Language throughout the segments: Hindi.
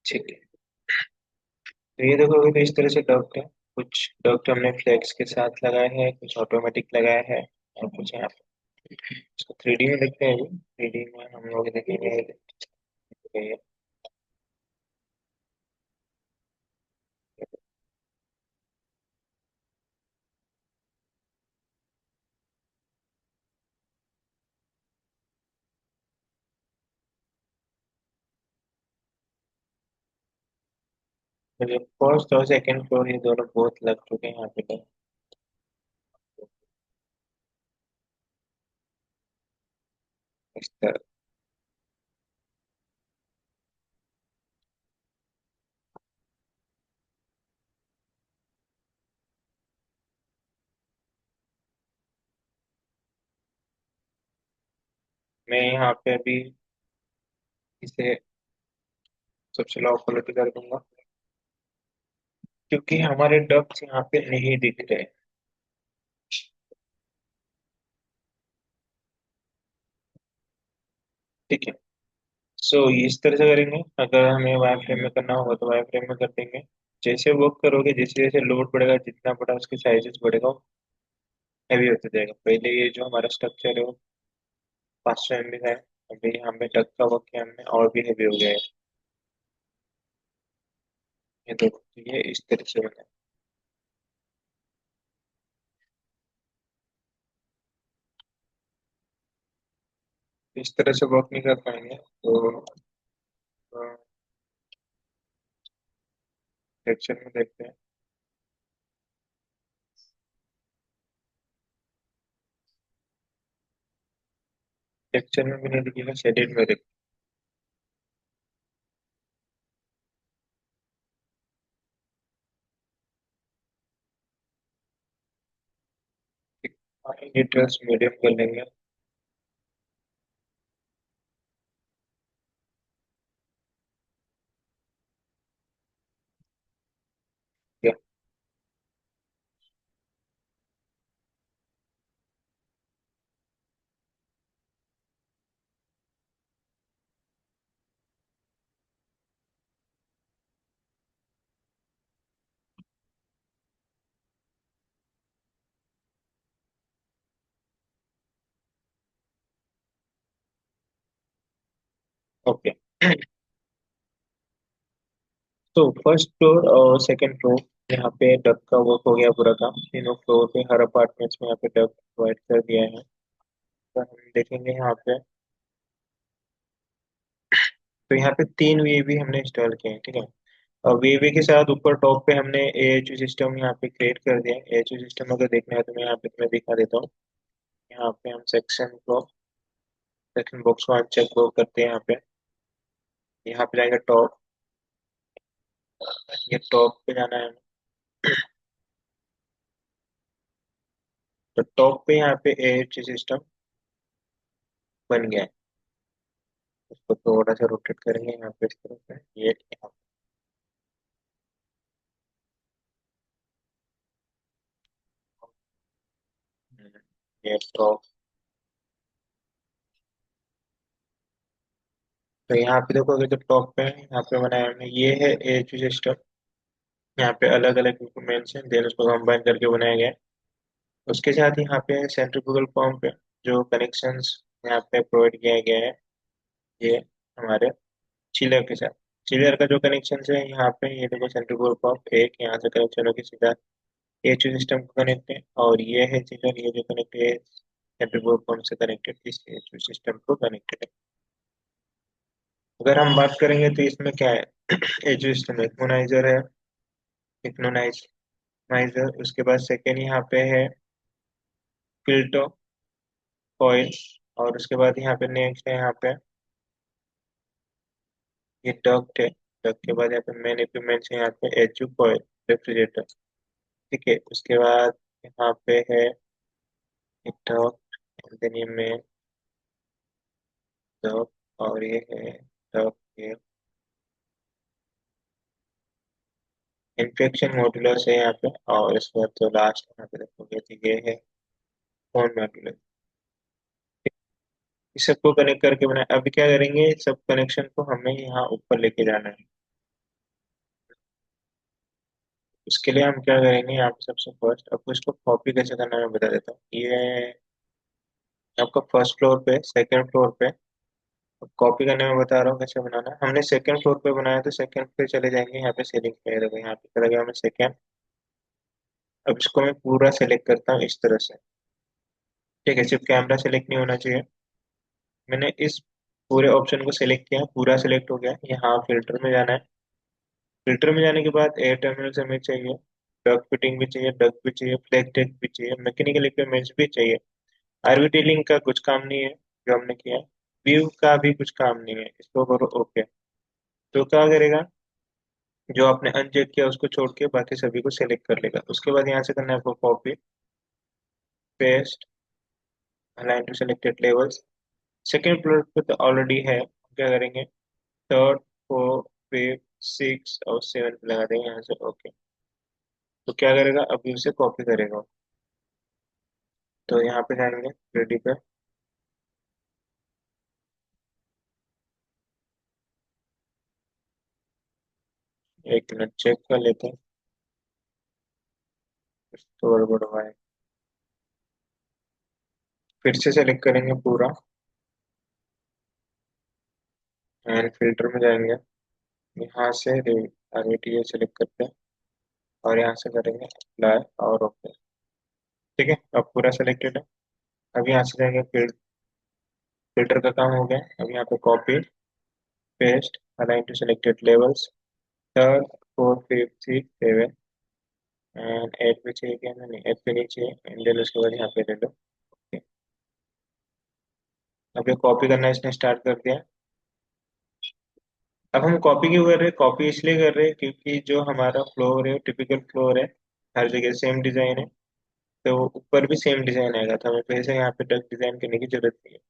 ठीक है। तो ये देखोगे तो इस तरह से डॉक्ट है। कुछ डॉक्ट हमने फ्लेक्स के साथ लगाए हैं, कुछ ऑटोमेटिक लगाया है, और कुछ यहाँ पे इसको 3D में देखते हैं। अभी 3D में हम लोग देखेंगे। ये मुझे फर्स्ट और सेकंड फ्लोर ये दोनों बहुत लग चुके हैं यहाँ पे तो। इस तरह मैं यहाँ पे अभी इसे सबसे लो क्वालिटी कर दूंगा, क्योंकि हमारे डक्ट्स यहाँ पे नहीं दिख रहे। ठीक है। सो इस तरह से करेंगे। अगर हमें वाई फ्रेम में करना होगा तो वाई फ्रेम में कर देंगे। जैसे वर्क करोगे, जैसे जैसे लोड बढ़ेगा, जितना बड़ा उसके साइजेस बढ़ेगा, हैवी होता जाएगा। पहले ये जो हमारा स्ट्रक्चर है वो 500 MB है। अभी यहाँ पे डक का वर्क किया हमने, और भी हैवी हो गया है। ये तो ये इस तरह से बना है। इस तरह से वर्क नहीं कर पाएंगे तो सेक्शन में देखते हैं। सेक्शन में भी नहीं दिखेगा, शेडेड में देखते हैं। ये ट्रस्ट मीडियम कर लेंगे। क्या? ओके। तो फर्स्ट फ्लोर और सेकंड फ्लोर, यहाँ पे डक का वर्क हो गया पूरा काम। तीनों फ्लोर पे हर अपार्टमेंट्स में यहाँ पे डक प्रोवाइड कर दिया है। तो हम देखेंगे यहाँ पे। तो यहाँ पे 3 वीएवी हमने इंस्टॉल किए हैं। ठीक है। और वीएवी के साथ ऊपर टॉप पे हमने एएचयू सिस्टम यहाँ पे क्रिएट कर दिया है। एएचयू सिस्टम अगर देखना है तो मैं यहाँ पे तुम्हें दिखा देता हूँ। यहाँ पे हम सेक्शन बॉक्स को अनचेक करते हैं यहाँ पे। यहाँ पे जाएगा टॉप। ये टॉप पे जाना है हमें। तो टॉप पे यहाँ पे एएचयू सिस्टम बन गया है। उसको थोड़ा सा रोटेट करेंगे यहाँ पे इस तरह से। ये यहाँ पे, ये टॉप। तो यहाँ पे देखो, अगर जो टॉप पे है यहाँ पे बनाया हमने, ये है एएचयू सिस्टम। यहाँ पे अलग अलग इक्विपमेंट्स हैं, देन उसको कंबाइन करके बनाया गया है। उसके साथ ही यहाँ पे सेंट्रीफ्यूगल पंप है, जो कनेक्शंस यहाँ पे प्रोवाइड किया गया है। ये हमारे चिलर के साथ, चिलर का जो कनेक्शन है यहाँ पे, ये देखो सेंट्रीफ्यूगल पंप एक यहाँ से कनेक्शन होकर सीधा एचयू सिस्टम को कनेक्ट है। और ये है चिलर, ये जो कनेक्ट है सेंट्रीफ्यूगल पंप से कनेक्टेड, इस एचयू सिस्टम को कनेक्टेड है। अगर हम बात करेंगे तो इसमें क्या है, एचयू सिस्टम इक्वलाइजर है, इक्वलाइजर। उसके बाद सेकेंड यहाँ पे है फिल्टर कॉइल। और उसके बाद यहाँ पे नेक्स्ट है यहाँ पे ये डक्ट है। डक्ट के बाद यहाँ पे मेन इक्विपमेंट्स है, यहाँ पे एचयू कॉइल, रेफ्रिजरेटर। ठीक है। उसके बाद यहाँ पे है ये डक्ट, देन ये मेन डक्ट, और ये है डक्ट। ये इन्फेक्शन मॉड्यूलस है यहाँ पे। और इसके बाद तो लास्ट यहाँ पे देखोगे तो ये है फोन मॉड्यूलस। इस सबको कनेक्ट करके बनाए। अभी क्या करेंगे, सब कनेक्शन को हमें यहाँ ऊपर लेके जाना है। उसके लिए हम क्या करेंगे, यहाँ पे सबसे फर्स्ट आपको इसको कॉपी कैसे करना है मैं बता देता हूँ। ये आपका फर्स्ट फ्लोर पे, सेकंड फ्लोर पे कॉपी करने में बता रहा हूँ कैसे बनाना है। हमने सेकंड फ्लोर पे बनाया तो सेकंड पे चले जाएंगे, यहाँ पे सीलिंग पे, देखो यहाँ पे चला गया मैं सेकंड। अब इसको मैं पूरा सेलेक्ट करता हूँ इस तरह से। ठीक है, सिर्फ कैमरा सेलेक्ट नहीं होना चाहिए। मैंने इस पूरे ऑप्शन को सिलेक्ट किया, पूरा सिलेक्ट हो गया। यहाँ फिल्टर में जाना है। फिल्टर में जाने के बाद एयर टर्मिनल्स हमें चाहिए, डक फिटिंग भी चाहिए, डक भी चाहिए, फ्लैग टेक भी चाहिए, मैकेनिकल इक्विपमेंट्स भी चाहिए। आरवी टेलिंग का कुछ काम नहीं है जो हमने किया। व्यू का भी कुछ काम नहीं है, इसको करो ओके। तो क्या करेगा, जो आपने अनचेक किया उसको छोड़ के बाकी सभी को सिलेक्ट कर लेगा। उसके बाद यहाँ से करना है आपको copy paste, align to selected levels. Second floor पे तो ऑलरेडी है, हम क्या करेंगे, थर्ड, फोर्थ, फिफ्थ, सिक्स और सेवन पे लगा देंगे यहाँ से ओके। तो क्या करेगा, अभी उसे कॉपी करेगा। तो यहाँ पे जाएंगे रेडी पे, एक मिनट चेक कर लेते हैं तो गड़बड़ हुआ है। फिर से सेलेक्ट करेंगे पूरा एंड फिल्टर में जाएंगे, यहाँ से आरवीटीए सेलेक्ट करते हैं और यहाँ से करेंगे अप्लाई और ओके। ठीक है, अब पूरा सेलेक्टेड है। अब यहाँ से जाएंगे फिल्टर का काम हो गया। अब यहाँ पे copy paste, align to selected levels, third, fourth, fifth, six, seven and eight पे चाहिए क्या, नहीं एट पे नहीं चाहिए, एंड देन उसके बाद यहाँ पे ले लो। Okay. अब ये कॉपी करना इसने स्टार्ट कर दिया। अब हम कॉपी क्यों कर रहे हैं, कॉपी इसलिए कर रहे हैं क्योंकि जो हमारा फ्लोर है टिपिकल फ्लोर है, हर जगह सेम डिजाइन है। तो ऊपर भी सेम डिजाइन आएगा, तो हमें फिर से यहाँ पे डक डिजाइन करने की जरूरत नहीं है।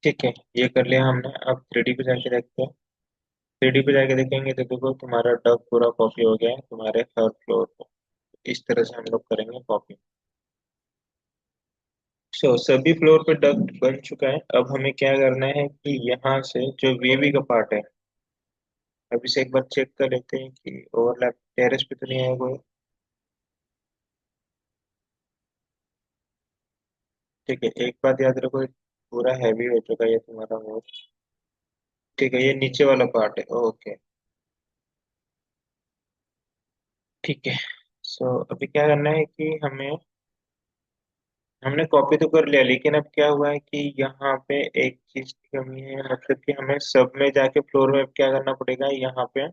ठीक है, ये कर लिया हमने। अब थ्री पे जाके देखते हैं। थ्री पे जाके देखेंगे तो देखो तुम्हारा डक पूरा कॉपी हो गया है तुम्हारे हर फ्लोर पर। इस तरह से हम लोग करेंगे कॉपी। सो सभी फ्लोर पे डक्ट बन चुका है। अब हमें क्या करना है कि यहाँ से जो वेवी का पार्ट है, अभी से एक बार चेक कर लेते हैं कि ओवरलैप टेरेस पे तो नहीं आया कोई। ठीक है, एक बात याद रखो, पूरा हैवी हो चुका है ये तुम्हारा वो। ठीक है, ये नीचे वाला पार्ट है ओके। ठीक है, सो अभी क्या करना है कि हमें, हमने कॉपी तो कर लिया लेकिन अब क्या हुआ है कि यहाँ पे एक चीज की कमी है, मतलब कि हमें सब में जाके फ्लोर में क्या करना पड़ेगा, यहाँ पे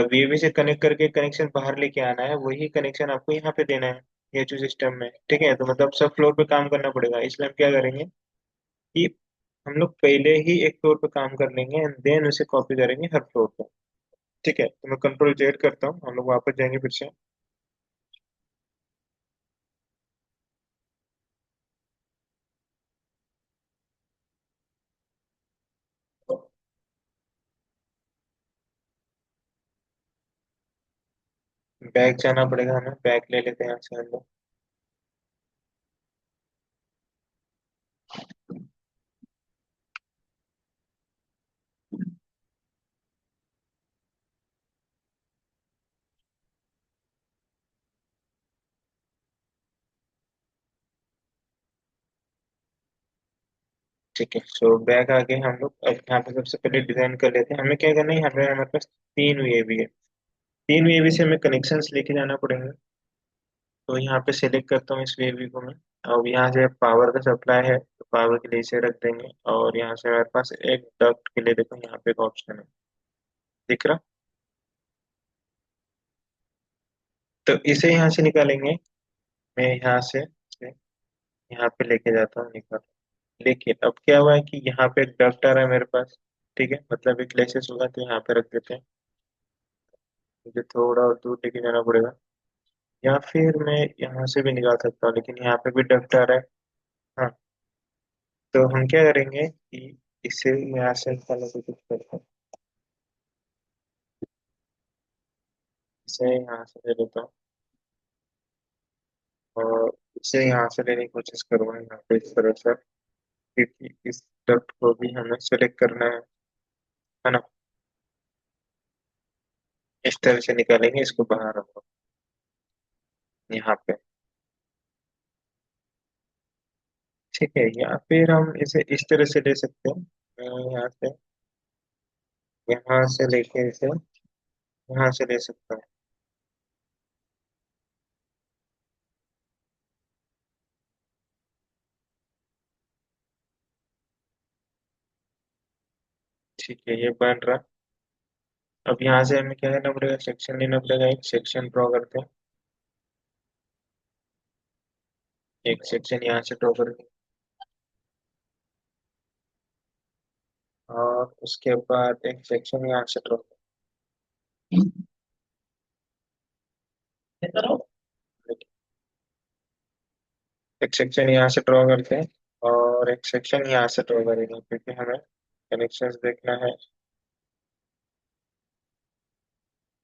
वीवी से कनेक्ट करके कनेक्शन बाहर लेके आना है, वही कनेक्शन आपको यहाँ पे देना है एचयू सिस्टम में। ठीक है, तो मतलब सब फ्लोर पे काम करना पड़ेगा। इसलिए हम क्या करेंगे कि हम लोग पहले ही एक फ्लोर पे काम कर लेंगे एंड देन उसे कॉपी करेंगे हर फ्लोर पे। ठीक है, तो मैं कंट्रोल जेड करता हूँ, हम लोग वापस जाएंगे फिर से। बैक जाना पड़ेगा हमें, बैक ले लेते हैं यहाँ से हम लोग। ठीक है, सो बैक आके हम लोग अब यहाँ पे सबसे पहले डिजाइन कर लेते हैं। हमें क्या करना है, यहाँ पे हमारे पास तीन यूएवी है। तीन यूएवी से हमें कनेक्शंस लेके जाना पड़ेंगे। तो यहाँ पे सेलेक्ट करता हूँ इस यूएवी को मैं। अब यहाँ से पावर का सप्लाई है तो पावर के लिए इसे रख देंगे, और यहाँ से हमारे पास एक डक्ट के लिए देखो यहाँ पे एक ऑप्शन है, दिख रहा। तो इसे यहाँ से निकालेंगे। मैं यहाँ से इसे यहाँ पे लेके जाता हूँ निकाल। लेकिन अब क्या हुआ है कि यहाँ पे एक डक्ट आ रहा है मेरे पास। ठीक है, मतलब एक लेसेस होगा तो यहाँ पे रख देते हैं। मुझे थोड़ा और दूर लेके जाना पड़ेगा, या फिर मैं यहाँ से भी निकाल सकता हूँ, लेकिन यहाँ पे भी डक्ट आ रहा है। हाँ, तो हम क्या करेंगे कि इसे यहाँ से निकालने की कोशिश करते हैं। इसे यहाँ से ले लेता हूँ, और इसे यहाँ से लेने की कोशिश करूंगा यहाँ पे इस तरह से, क्योंकि इस डक्ट को भी हमें सेलेक्ट करना है ना। इस तरह से निकालेंगे, इसको बाहर रखो यहाँ पे। ठीक है, या फिर हम इसे इस तरह से ले सकते हैं। मैं यहाँ से लेके इसे यहाँ से ले सकता हूँ। ठीक है, ये बन रहा। अब यहाँ से हमें क्या करना पड़ेगा, सेक्शन लेना पड़ेगा, एक सेक्शन ड्रॉ करते हैं। एक सेक्शन यहाँ से ड्रॉ करके, और उसके बाद एक सेक्शन यहाँ से ड्रॉ करें। एक सेक्शन यहाँ से ड्रॉ करते हैं, और एक सेक्शन यहाँ से ड्रॉ करेंगे, क्योंकि हमें कनेक्शंस देखना है।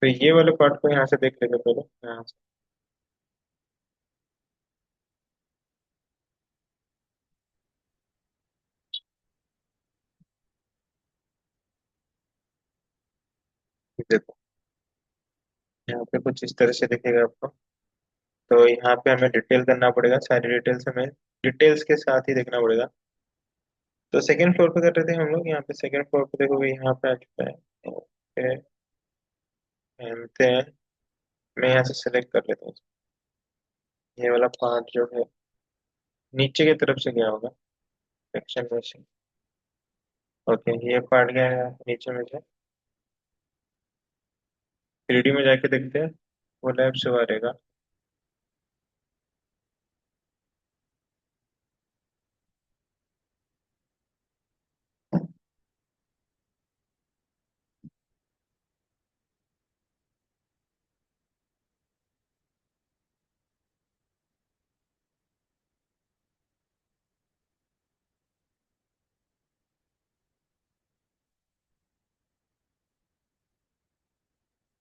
तो ये वाले पार्ट को यहाँ से देख लेते हैं पहले, यहाँ से देखो। यहाँ पे कुछ इस तरह से दिखेगा आपको। तो यहाँ पे हमें डिटेल करना पड़ेगा, सारी डिटेल्स हमें डिटेल्स के साथ ही देखना पड़ेगा। तो सेकंड फ्लोर पे कर रहे थे हम लोग, यहाँ पे सेकंड फ्लोर पे देखोगे यहाँ पे आ चुका है। ओके, पहनते हैं। मैं यहाँ से सेलेक्ट कर लेता हूँ। ये वाला पार्ट जो है नीचे की तरफ से गया होगा, सेक्शन में से। ओके, ये पार्ट गया है नीचे में से। 3D में जाके देखते हैं, वो लैब से आ रहेगा।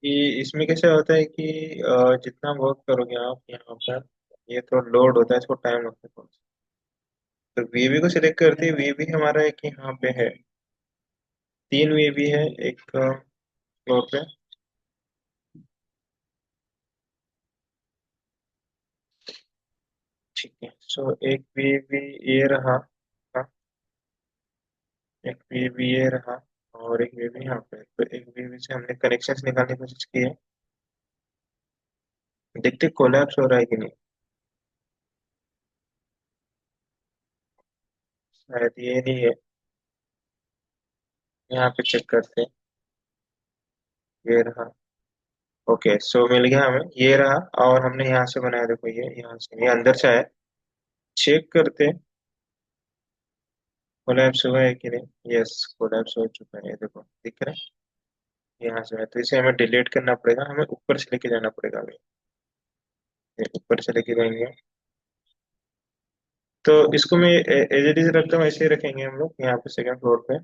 कि इसमें कैसे होता है कि जितना वर्क करोगे आप यहाँ पर, ये तो लोड होता है, इसको टाइम लगता है थोड़ा सा। तो वीबी को सिलेक्ट करते ही वीबी हमारा एक यहाँ पे है, 3 वीबी है एक फ्लोर पे। ठीक है, सो एक वीबी ये रहा। हाँ, एक वीबी ये रहा, और एक वीबी यहाँ पे। तो एक वीबी से हमने कनेक्शंस निकालने की कोशिश की है। देखते कोलैप्स हो रहा है कि नहीं। शायद ये नहीं है। यहाँ पे चेक करते हैं। ये रहा। ओके, सो मिल गया हमें, ये रहा। और हमने यहाँ से बनाया, देखो ये यहाँ से, ये अंदर से आया। चेक करते हैं कोलैप्स हुआ है कि नहीं। यस, कोलैप्स हो चुका है, ये देखो दिख रहा है यहाँ से। तो इसे हमें डिलीट करना पड़ेगा, हमें ऊपर से लेके जाना पड़ेगा अभी। ये ऊपर से लेके जाएंगे। तो इसको मैं एज इट इज रखता हूँ, ऐसे ही रखेंगे हम लोग। यहाँ पे सेकंड फ्लोर पे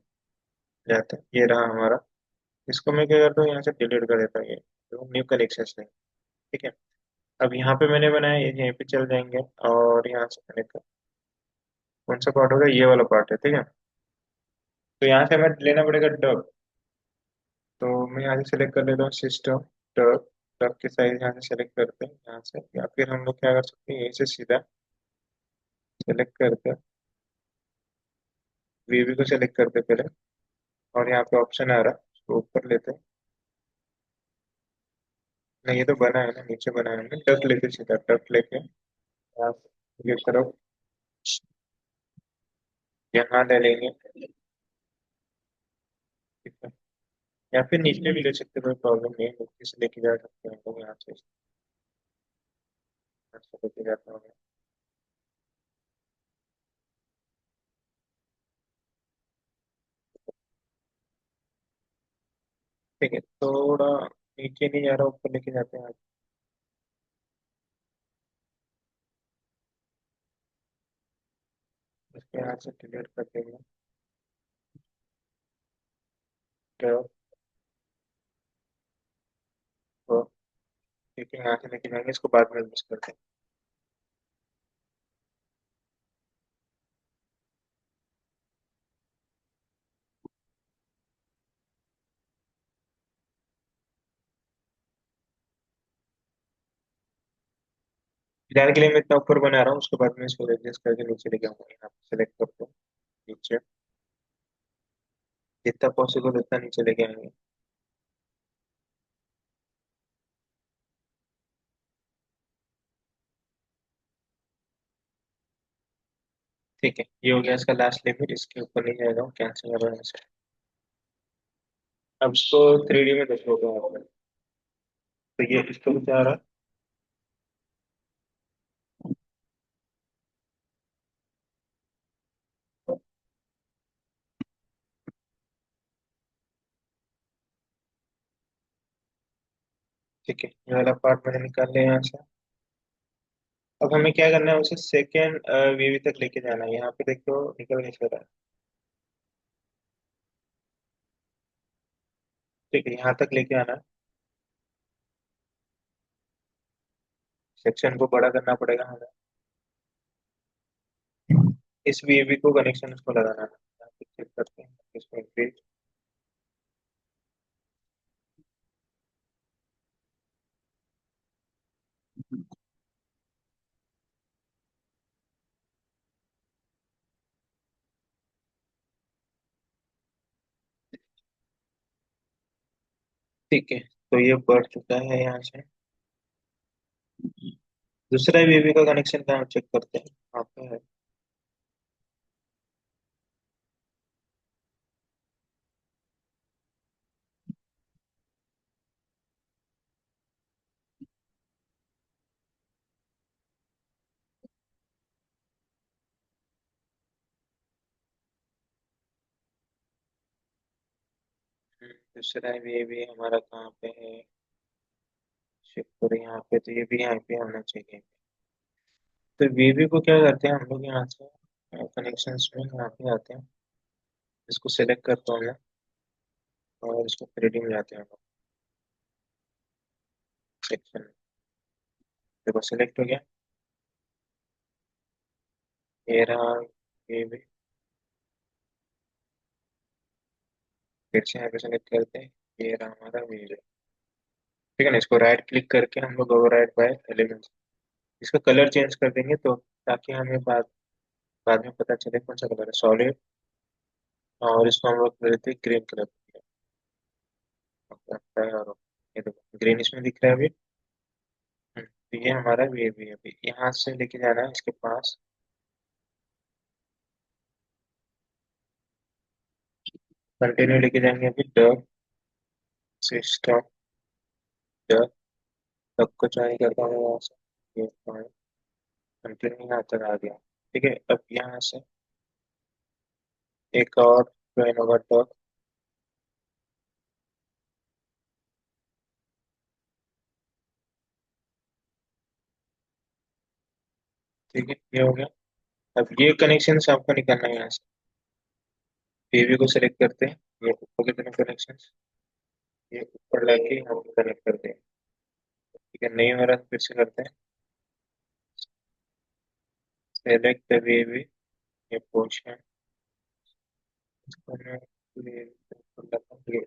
जाते हैं, ये रहा हमारा। इसको मैं क्या करता हूँ, यहाँ से डिलीट कर देता हूँ ये, तो न्यू कनेक्शन नहीं। ठीक है, अब यहाँ पे मैंने बनाया, ये यहीं पे चल जाएंगे, और यहाँ से कनेक्ट कर। कौन सा पार्ट होगा, ये वाला पार्ट है, ठीक है। तो यहाँ से हमें लेना पड़ेगा डब। तो मैं यहाँ से सेलेक्ट कर लेता हूँ सिस्टम डब। डब के साइज यहाँ से सेलेक्ट करते हैं यहाँ से, या फिर हम लोग क्या कर सकते हैं, यहीं से सीधा सेलेक्ट करते हैं, वीवी को सेलेक्ट करते हैं पहले। और यहाँ पे ऑप्शन आ रहा है, उसको ऊपर लेते हैं। नहीं, ये तो बना है ना, नीचे बना है ना, डक लेके सीधा डक लेके यहाँ से ये तरफ यहाँ ले लेंगे। ठीक है, या फिर नीचे भी ले सकते हैं, कोई प्रॉब्लम नहीं है, नीचे से लेके जा सकते हैं हम लोग यहाँ से। यहाँ से लेके जाता हूँ मैं। ठीक है, थोड़ा नीचे नहीं जा रहा, ऊपर लेके जाते हैं आप। इसके यहाँ से क्लियर कर देंगे। तो तो ठीक है, यहाँ से लेके जाएंगे, इसको बाद में मिस करते हैं। फिलहाल के लिए मैं इतना ऊपर बना रहा हूँ, उसके बाद में इसको एडजस्ट करके नीचे लेके आऊंगा। यहाँ पे सेलेक्ट करते हैं नीचे, जितना पॉसिबल उतना नीचे लेके आएंगे। ठीक है, ये हो गया इसका लास्ट लिमिट, इसके ऊपर नहीं जाएगा, कैंसिल कर रहा है। अब इसको 3D में देखोगे आपने, तो ये इसको बचा रहा। ठीक है, ये वाला पार्ट मैंने निकाल लिया यहाँ से। अब हमें क्या करना है, उसे सेकेंड वीवी तक लेके जाना है। यहाँ पे देखो निकल नहीं रहा है। ठीक है, यहाँ तक लेके आना है। सेक्शन को बड़ा करना पड़ेगा हमें। इस वीवी को कनेक्शन इसको लगाना है। यहाँ पे चेक करते हैं इसको increase। ठीक है, तो ये बढ़ चुका है यहाँ से। दूसरा वीवी का कनेक्शन कहाँ चेक करते हैं, यहाँ पे है। दूसरा वीवी हमारा कहाँ पे है, चेक करें यहाँ पे, तो ये भी यहाँ पे होना चाहिए। तो वीवी को क्या करते हैं हम लोग, यहाँ से कनेक्शंस में यहाँ पे आते हैं, इसको सेलेक्ट करता हूँ मैं, और इसको 3D में जाते हैं हम लोग सेक्शन। देखो सेलेक्ट हो गया, ये रहा वीवी। फिर से यहाँ पे सेलेक्ट करते हैं, ये रहा हमारा वीवी। ठीक है ना, इसको राइट क्लिक करके हम लोग ओवरराइड बाय एलिमेंट्स, इसका कलर चेंज कर देंगे, तो ताकि हमें बाद में पता चले कौन सा कलर है, सॉलिड। और इसको हम लोग कर देते हैं ग्रीन कलर। और ये देखो ग्रीन इसमें दिख रहा है अभी। तो ये हमारा वे भी है, अभी यहाँ से लेके जाना है इसके पास। कंटिन्यू लेके जाएंगे अभी, डक सिस्टम डक, डक को ज्वाइन करता हूँ यहाँ से। ये कंटिन्यू यहाँ तक आ गया। ठीक है, अब यहाँ से एक और ज्वाइन होगा डक। ठीक है, ये हो गया। अब ये कनेक्शन आपको निकालना है यहाँ से। टीवी को सिलेक्ट करते हैं, ये ऊपर के दोनों कनेक्शन, ये ऊपर लाके यहाँ पे कनेक्ट करते हैं। ठीक है, नहीं हो रहा तो फिर से करते हैं, सेलेक्ट वीवी, ये पोर्शन,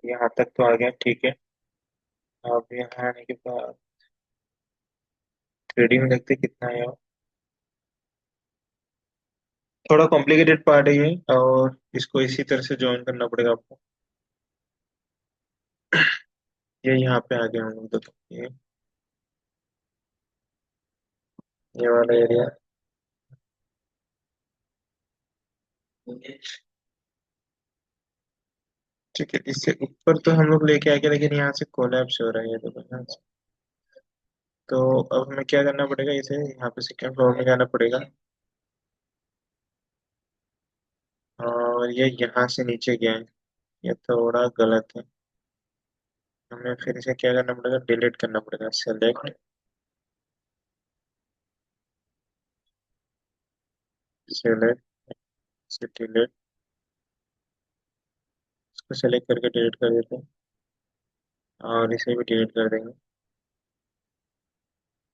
यहाँ तक तो आ गया। ठीक है, अब यहाँ आने के बाद 3D में देखते हैं कितना है। थोड़ा कॉम्प्लिकेटेड पार्ट है ये, और इसको इसी तरह से ज्वाइन करना पड़ेगा आपको। ये यहाँ पे आ गया हम लोग, देखो ये वाला एरिया। ठीक है, इससे ऊपर तो हम लोग लेके आ गए, लेकिन यहाँ से कोलैप्स हो रहा है, ये देखो यहाँ से। तो अब हमें क्या करना पड़ेगा, इसे यहाँ पे सेकंड फ्लोर में जाना पड़ेगा, और ये यहाँ से नीचे गया है, ये थोड़ा गलत है। हमें फिर इसे क्या करना पड़ेगा, डिलीट करना पड़ेगा। सेलेक्ट, सेलेक्ट, से डिलीट, इसको सेलेक्ट करके डिलीट कर देते हैं और इसे भी डिलीट कर देंगे।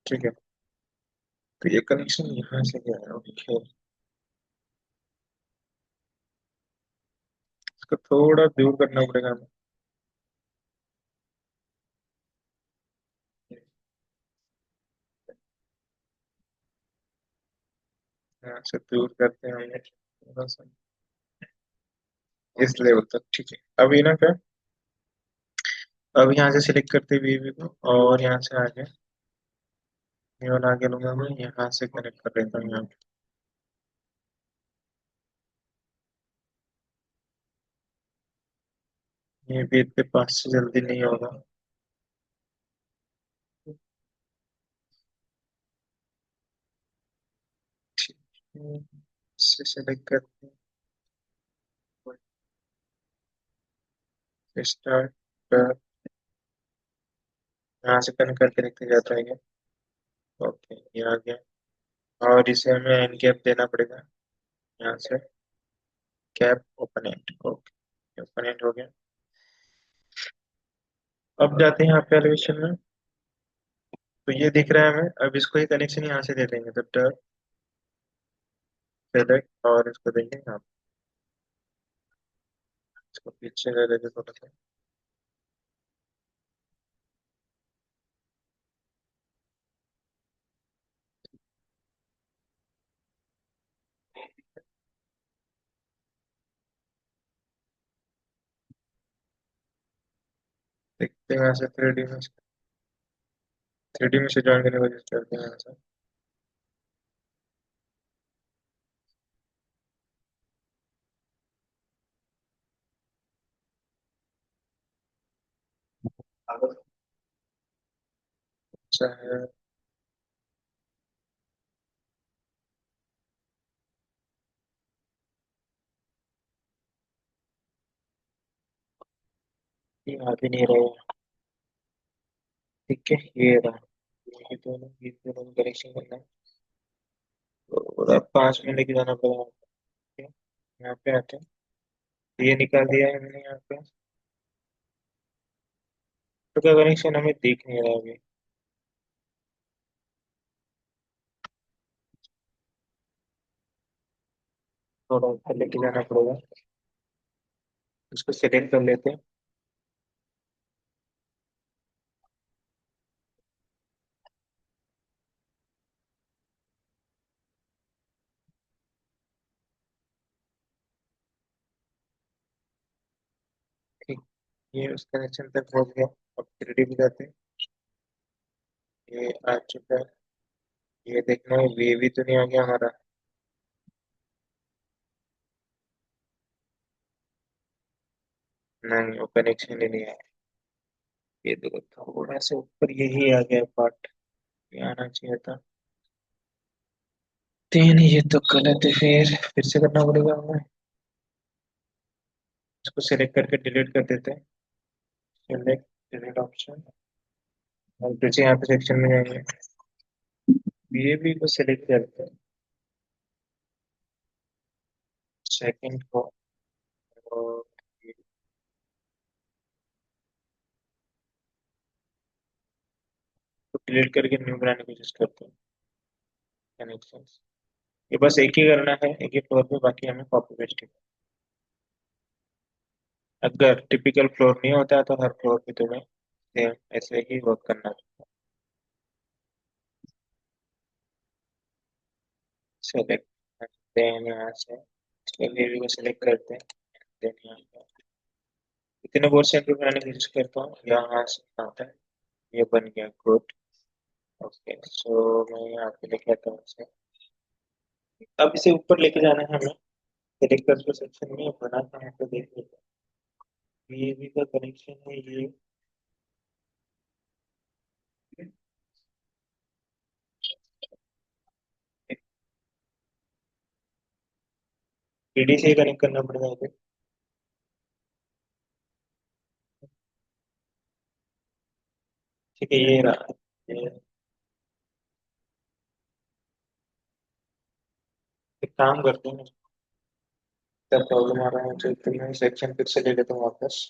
ठीक है, तो ये कनेक्शन यहाँ से गया है। ओके, इसको थोड़ा दूर करना पड़ेगा हमें। यहाँ से दूर करते हैं हमें थोड़ा सा, इस लेवल तक। ठीक है, अभी ना क्या, अब यहाँ से सिलेक्ट करते हैं वीवी को और यहाँ से आगे ये वाला आगे लूंगा मैं, यहाँ से कनेक्ट कर लेता हूँ यहाँ पे। ये भी इतने पास से जल्दी नहीं होगा। ठीक है, इससे सेलेक्ट करते हैं, स्टार्ट, यहाँ से कनेक्ट करके देखते जाता है ये। ओके, ये आ गया और इसे हमें एंड कैप देना पड़ेगा यहाँ से। Cap open and, okay open and हो गया। अब जाते हैं यहाँ पे एलिवेशन में, तो ये दिख रहा है हमें। अब इसको ही कनेक्शन यहाँ से दे देंगे, तो टर्न, सेलेक्ट और इसको देंगे यहाँ पे। इसको पीछे कर देंगे थोड़ा सा। देखते हैं यहाँ से थ्री डी में से ज्वाइन करने की कोशिश करते हैं यहाँ से। अच्छा है, ये आ भी नहीं रहे। ठीक है, ये रहा, ये दोनों कनेक्शन करना है। पूरा 5 मिनट लेके जाना पड़ेगा। ठीक है, यहाँ पे आते हैं, ये निकाल दिया है हमने यहाँ पे। तो क्या कनेक्शन हमें दिख नहीं रहा अभी, थोड़ा ऊपर लेके जाना पड़ेगा। उसको सेलेक्ट कर लेते हैं। ठीक, ये उस कनेक्शन तक पहुंच गया। अब 3D भी जाते हैं, ये आ चुका है। ये देखना है वे भी तो नहीं आ गया हमारा। नहीं, वो कनेक्शन ही नहीं आया। ये देखो थोड़ा सा ऊपर यही आ गया पार्ट, ये आना चाहिए था। तीन, ये तो गलत है। फिर से करना पड़ेगा हमें। इसको सिलेक्ट करके डिलीट कर देते हैं। सिलेक्ट, डिलीट ऑप्शन, और फिर से यहाँ पे सेक्शन में जाएंगे, ये भी को सिलेक्ट करते हैं, सेकंड को, और डिलीट करके न्यू बनाने की कोशिश करते हैं कनेक्शन। ये बस एक ही करना है, एक ही फ्लोर पे, बाकी हमें कॉपी पेस्ट। अगर टिपिकल फ्लोर नहीं होता है तो हर फ्लोर पे तुम्हें सेम ऐसे ही वर्क करना है। सेलेक्ट करते हैं यहाँ से, लेवी को सिलेक्ट करते हैं, देन यहाँ पे इतने बोर्ड से इंप्रूव बनाने की कोशिश करता हूँ, यहाँ से आता है। ये बन गया, गुड। ओके, सो मैं यहाँ पे लेके आता हूँ इसे। अब इसे ऊपर लेके जाना है हमें। सिलेक्ट कर सेक्शन में बना था, यहाँ पे देख लेते हैं ये भी का कनेक्शन है ये। 3D से ही कनेक्ट करना पड़ेगा इसे। ठीक है, ये रहा। ये एक काम करते हैं, क्या प्रॉब्लम आ रहा है मुझे, तो मैं सेक्शन फिर से ले लेता हूँ वापस।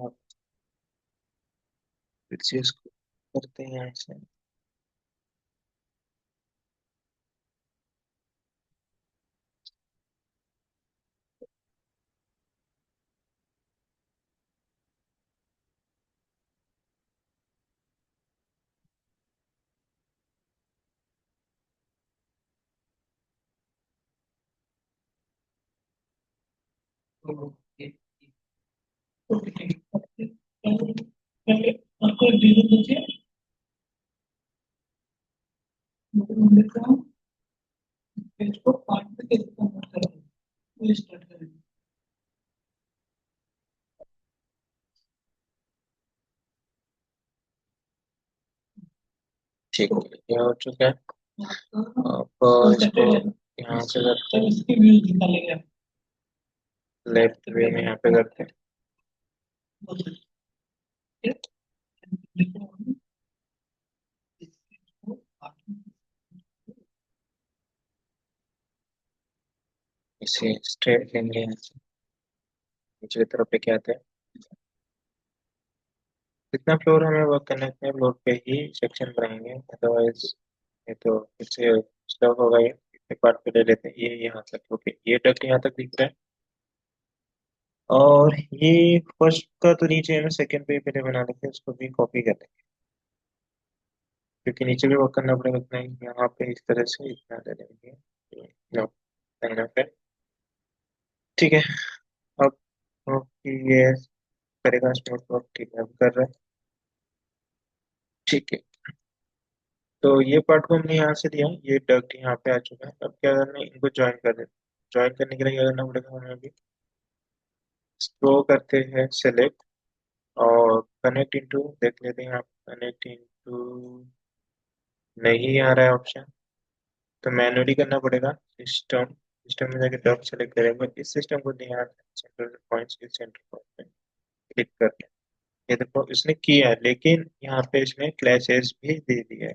और फिर से इसको करते हैं ऐसे। ठीक है, ये हो चुका है। अब इसको यहाँ से करते हैं, लेफ्ट वे में यहाँ पे करते हैं। इसे स्ट्रेट लेंगे यहाँ से, निचली तरफ लेके आते हैं। जितना फ्लोर हमें वर्क करना है उतने फ्लोर पे ही सेक्शन बनाएंगे, अदरवाइज ये तो फिर से स्टॉक होगा। ये एक पार्ट पे ले लेते हैं, ये यहाँ तक, ओके, ये डक्ट यहाँ तक दिख रहा है। और ये फर्स्ट का तो नीचे है ना, सेकंड पे पहले बना लेते हैं, उसको भी कॉपी कर लेंगे, क्योंकि नीचे भी वर्क करना पड़ेगा उतना ही। यहाँ पे इस तरह से इतना दे देंगे। नो, यहाँ पे ठीक है। अब ये करेगा स्मूथ वर्क, ठीक है, अब कर रहा है। ठीक है, तो ये पार्ट को हमने यहाँ से दिया, ये डक्ट यहाँ पे आ चुका है। अब क्या करना है, इनको ज्वाइन कर देते। ज्वाइन करने के लिए क्या करना पड़ेगा हमें अभी, स्क्रो करते हैं सेलेक्ट, और कनेक्ट इनटू देख लेते हैं आप, कनेक्ट इनटू नहीं आ रहा है ऑप्शन, तो मैनुअली करना पड़ेगा। सिस्टम, सिस्टम में जाके डॉक सेलेक्ट करेंगे, इस सिस्टम को ध्यान सेंटर पॉइंट्स के सेंटर पॉइंट पे क्लिक करके, ये देखो इसने किया है, लेकिन यहाँ पे इसने क्लैशेस भी दे दिया है।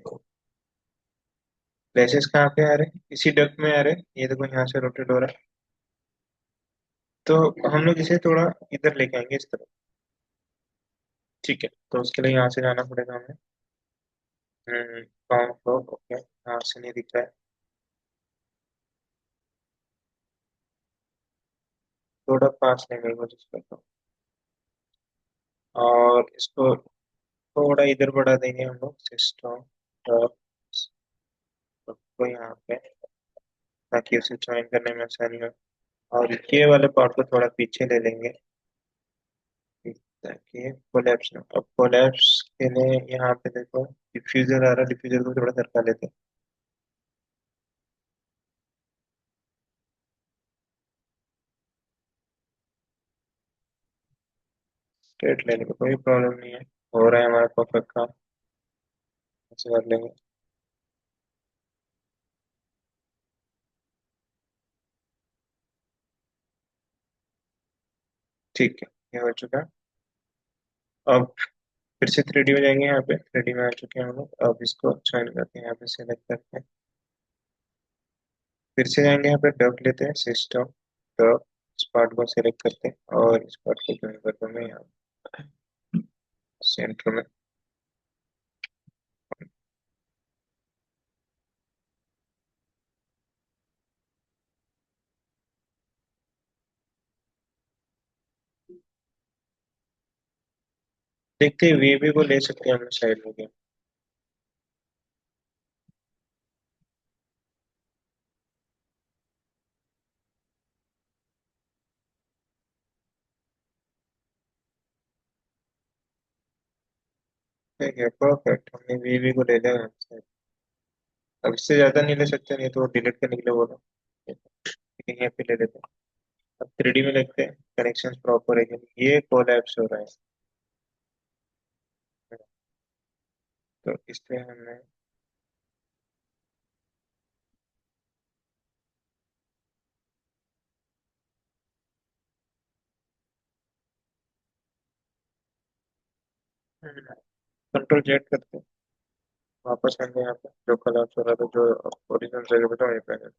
क्लैशेस कहाँ पे आ रहे हैं, इसी डक में आ रहे हैं, ये देखो यहाँ से रोटेट हो रहा है। तो हम लोग इसे थोड़ा इधर लेके आएंगे इस तरफ। ठीक है, तो उसके लिए यहाँ से जाना पड़ेगा हमें। काउंट को, ओके, यहाँ से नहीं दिख रहा है, थोड़ा पास लेने की कोशिश करता हूँ। और इसको थोड़ा इधर बढ़ा देंगे हम लोग, सिस्टम को यहाँ पे, ताकि उसे ज्वाइन करने में आसानी हो। और ये वाले पार्ट को थोड़ा पीछे ले लेंगे, ताकि कोलैप्स ना, अब कोलैप्स के लिए यहाँ पे देखो डिफ्यूजर आ रहा है, डिफ्यूजर को थोड़ा सरका लेते हैं। स्ट्रेट लेने में कोई प्रॉब्लम नहीं है, हो रहा है हमारा परफेक्ट काम, ऐसे कर लेंगे। ठीक है, ये हो चुका है। अब फिर से 3D में जाएंगे, यहाँ पे 3D में आ चुके हैं हम लोग। अब इसको ज्वाइन करते हैं, यहाँ पे सेलेक्ट करते हैं, फिर से जाएंगे यहाँ पे डक लेते हैं, सिस्टम डक, इस पार्ट को सेलेक्ट करते हैं और इस पार्ट को ज्वाइन करते हैं यहाँ सेंटर में। देखते हैं, वीबी को ले सकते हैं हम साइड में क्या। ठीक है, परफेक्ट, हमने वीबी को ले लिया यहाँ से। अब इससे ज्यादा नहीं ले सकते, नहीं तो डिलीट करने के लिए बोलो, ठीक है, यहाँ पे ले लेते हैं। अब 3D में देखते हैं कनेक्शन प्रॉपर है कि नहीं। ये कोलैप्स हो रहा है, तो इसलिए हमने कंट्रोल जेड करते हैं, वापस आएंगे यहाँ पे जो कोलैप्स हो रहा था, जो ओरिजिनल जगह पे था वहीं पे आएंगे।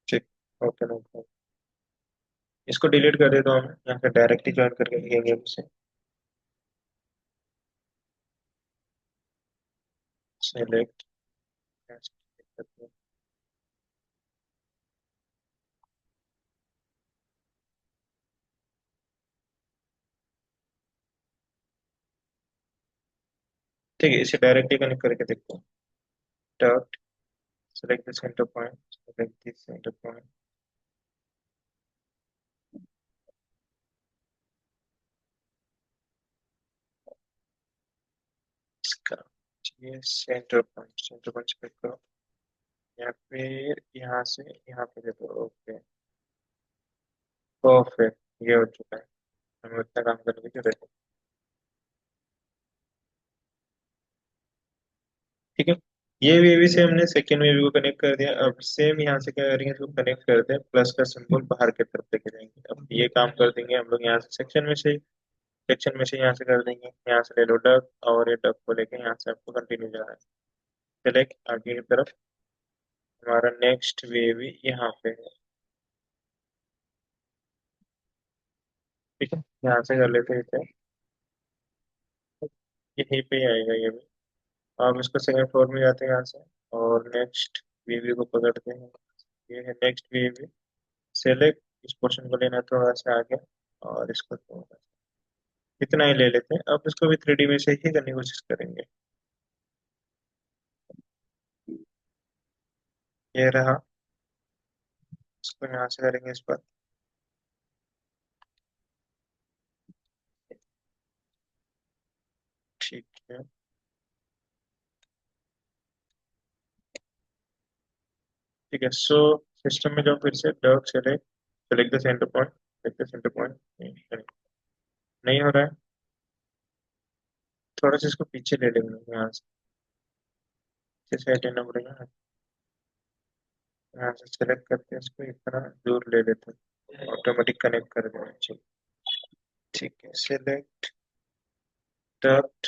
ठीक, ओके नो प्रॉब्लम। इसको डिलीट कर दे दो, हम यहाँ पे डायरेक्टली ज्वाइन करके लिखेंगे उसे। सेलेक्ट, ठीक है, इसे डायरेक्टली कनेक्ट करके देखते हैं। Dot, select the centre point, select this centre point, इसका ये सेंटर पॉइंट सेलेक्ट करो, या फिर यहाँ से यहाँ पे दे दो। ओके, परफेक्ट, ये हो चुका है। हमें उतना काम करने की जरूरत है। ठीक है, ये वेवी से हमने सेकेंड वेवी को कनेक्ट कर दिया। अब सेम यहाँ से क्या करेंगे, इसको कनेक्ट करते हैं, प्लस का सिंबल बाहर की तरफ लेके जाएंगे। अब ये काम कर देंगे हम लोग यहाँ से सेक्शन में से यहाँ से कर देंगे। यहाँ से ले लो डक, और ये डक को लेके यहाँ से आपको कंटिन्यू जाना है। सेलेक्ट आगे की तरफ, हमारा नेक्स्ट वेवी यहाँ पे है। ठीक है, यहाँ से कर लेते हैं इसे, यहीं पे ही आएगा ये भी। अब इसको सेकंड फ्लोर में जाते हैं यहाँ से, और नेक्स्ट वेवी को पकड़ते हैं। ये है नेक्स्ट वेवी। सेलेक्ट, इस पोर्शन को लेना है थोड़ा सा आगे, और इसको थोड़ा इतना ही ले लेते हैं। अब इसको भी 3D में से ही करने की कोशिश करेंगे। ये रहा, इसको यहाँ से करेंगे इस पर। ठीक है, ठीक है। सो सिस्टम में जाओ, फिर से dot select, select the centre point, select the centre point. नहीं हो रहा है, थोड़ा सा इसको पीछे ले लेंगे यहाँ से, पीछे से हटाना पड़ेगा। यहाँ से सेलेक्ट करके इसको इतना दूर ले लेते हैं, ऑटोमेटिक कनेक्ट कर देना चाहिए। ठीक है, select dot,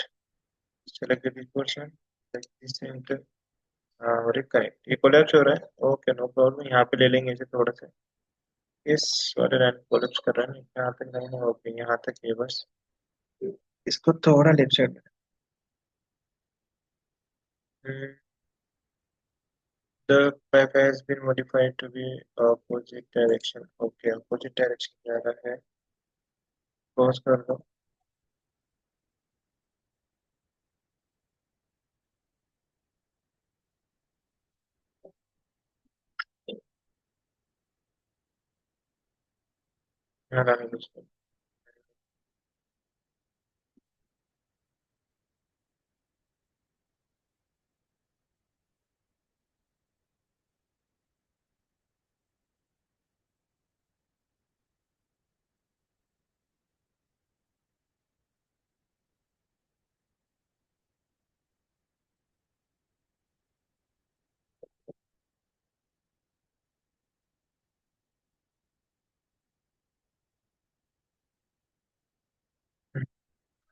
select this portion, select this centre, और कनेक्ट। ये कोलैप्स हो रहा है, ओके नो प्रॉब्लम। यहाँ पे ले लेंगे इसे थोड़ा सा, इस वाले लाइन कोलैप्स कर रहा है ना, यहाँ तक नहीं ना, ओके यहाँ तक ये बस। इसको थोड़ा लेफ्ट साइड में। The map has been modified to be opposite direction. Okay, opposite direction जा रहा है, पॉज कर दो। यहाँ लाने दो उसको।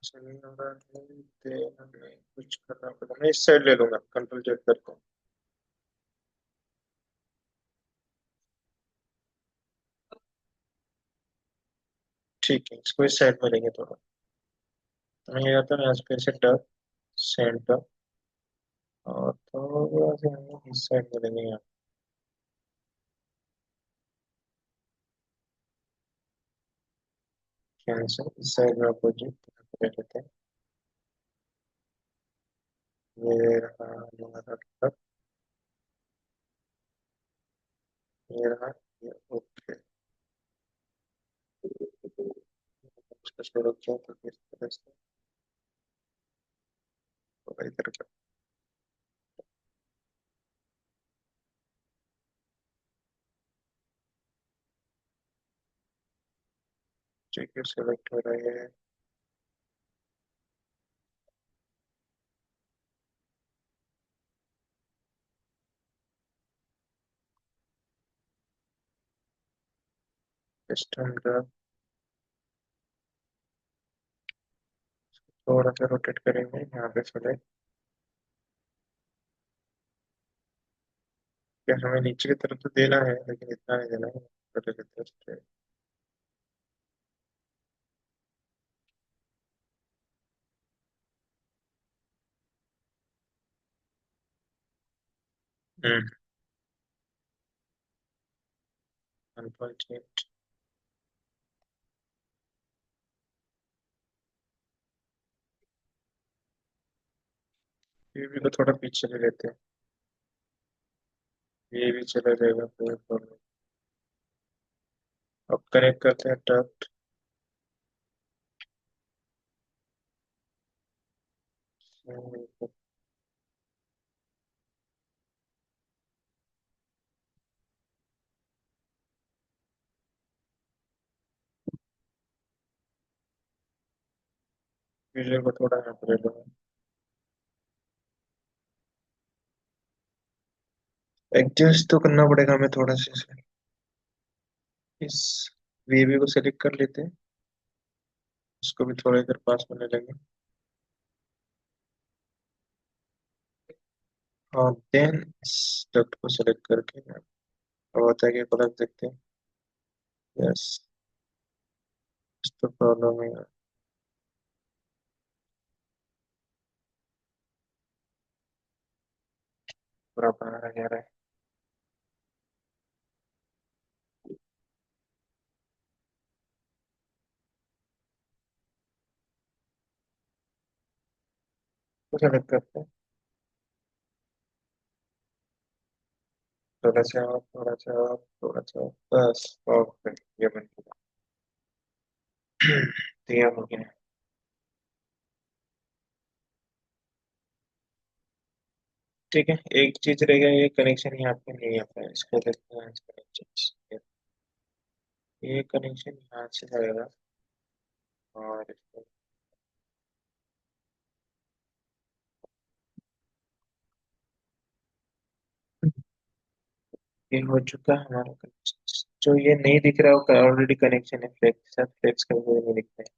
ऐसा नहीं हो रहा है, तो हमें कुछ करना पड़ेगा। मैं इस साइड ले लूंगा, कंट्रोल जेड करके। ठीक है, इसको इस साइड में लेंगे थोड़ा। तो मैं ये आता है यहाँ से फिर से टर्न सेंटर, और थोड़ा सा हम इस साइड में लेंगे यहाँ। कैंसिल, इस साइड में अपोजिट ले लेते हैं। ये रहा हमारा टर्न, ये रहा, ये ओके। इसको छोड़ो क्यों, तो इस तरह से थोड़ा इधर कर। ठीक है, सेलेक्ट हो रहा है। सिस्टम का थोड़ा सा रोटेट करेंगे यहाँ पे सेलेक्ट। क्या हमें नीचे की तरफ तो देना है, लेकिन इतना नहीं देना है, छोटे छोटे स्टेप। हम्म। 1.8। ये भी को थोड़ा पीछे ले लेते हैं। ये भी चला जाएगा पूरा। अब कनेक्ट करते हैं डॉट। विजुअल को थोड़ा यहाँ पर ले लो। एडजस्ट तो करना पड़ेगा हमें थोड़ा सा इसे। इस वेवी को सेलेक्ट कर लेते हैं। इसको भी थोड़ा इधर पास करने लगे। और देन इस डॉट को सेलेक्ट करके अब होता है कि कलर देखते हैं। यस। इस तो प्रॉब्लम है। पूरा बनाना जा रहा है। तो सेलेक्ट करते हैं। थोड़ा सा और, थोड़ा सा और, थोड़ा सा और। बस ओके, ये बन गया। तो ये हो गया। ठीक है, एक चीज रह गया, ये कनेक्शन यहाँ पे नहीं आता है, इसको देखते हैं कनेक्शन। ये कनेक्शन यहाँ से जाएगा और इसको। ये हो चुका है हमारा कनेक्शन। जो ये नहीं दिख रहा है वो ऑलरेडी कनेक्शन है, फ्लेक्स साथ फ्लेक्स का हुए नहीं दिखता है।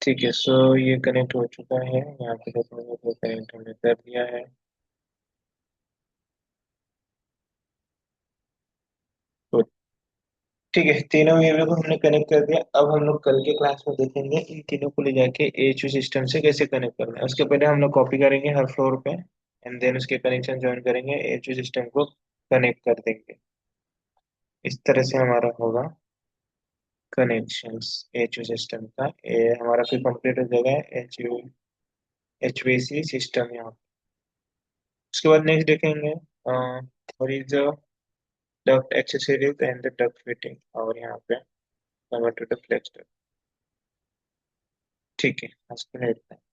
ठीक है, सो ये कनेक्ट हो चुका है, यहाँ पे देखो तो कनेक्ट हमने कर दिया है। तो ठीक है, तीनों वेव को हमने कनेक्ट कर दिया। अब हम लोग कल के क्लास में देखेंगे इन तीनों को ले जाके एचयू सिस्टम से कैसे कनेक्ट करना है। उसके पहले हम लोग कॉपी करेंगे हर फ्लोर पे, एंड देन उसके कनेक्शन ज्वाइन करेंगे, एचयू सिस्टम को कनेक्ट कर देंगे। इस तरह से हमारा होगा कनेक्शंस एचयू सिस्टम का। ये हमारा फिर कंप्लीट हो जाएगा एचयू एचवीएसी सिस्टम यहाँ। उसके बाद नेक्स्ट देखेंगे और is duct accessories and duct fitting, और यहाँ पे कन्वर्टेड टू फ्लेक्स। ठीक है, आज के लिए इतना ही।